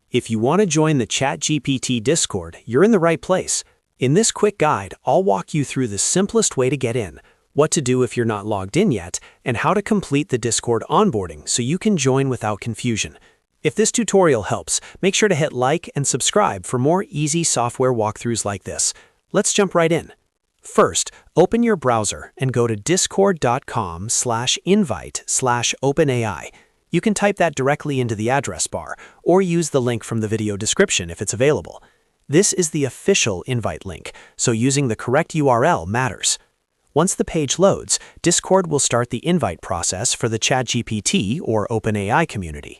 If you want to join the ChatGPT Discord, you're in the right place. In this quick guide, I'll walk you through the simplest way to get in, what to do if you're not logged in yet, and how to complete the Discord onboarding so you can join without confusion. If this tutorial helps, make sure to hit like and subscribe for more easy software walkthroughs like this. Let's jump right in. First, open your browser and go to discord.com/invite/openai. You can type that directly into the address bar, or use the link from the video description if it's available. This is the official invite link, so using the correct URL matters. Once the page loads, Discord will start the invite process for the ChatGPT or OpenAI community.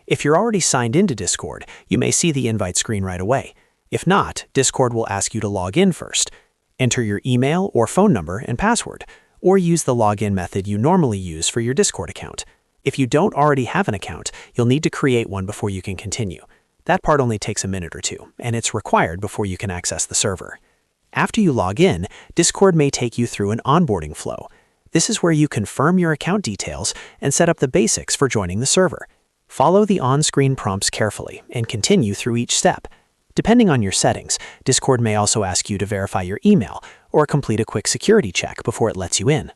If you're already signed into Discord, you may see the invite screen right away. If not, Discord will ask you to log in first. Enter your email or phone number and password, or use the login method you normally use for your Discord account. If you don't already have an account, you'll need to create one before you can continue. That part only takes a minute or two, and it's required before you can access the server. After you log in, Discord may take you through an onboarding flow. This is where you confirm your account details and set up the basics for joining the server. Follow the on-screen prompts carefully and continue through each step. Depending on your settings, Discord may also ask you to verify your email or complete a quick security check before it lets you in.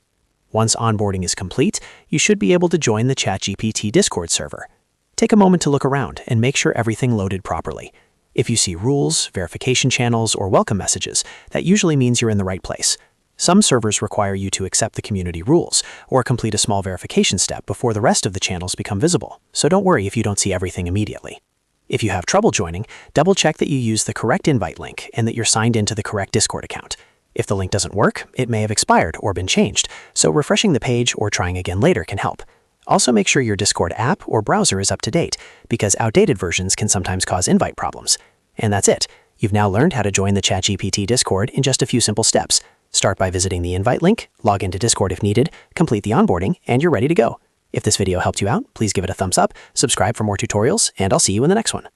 Once onboarding is complete, you should be able to join the ChatGPT Discord server. Take a moment to look around and make sure everything loaded properly. If you see rules, verification channels, or welcome messages, that usually means you're in the right place. Some servers require you to accept the community rules or complete a small verification step before the rest of the channels become visible, so don't worry if you don't see everything immediately. If you have trouble joining, double-check that you use the correct invite link and that you're signed into the correct Discord account. If the link doesn't work, it may have expired or been changed, so refreshing the page or trying again later can help. Also make sure your Discord app or browser is up to date, because outdated versions can sometimes cause invite problems. And that's it. You've now learned how to join the ChatGPT Discord in just a few simple steps. Start by visiting the invite link, log into Discord if needed, complete the onboarding, and you're ready to go. If this video helped you out, please give it a thumbs up, subscribe for more tutorials, and I'll see you in the next one.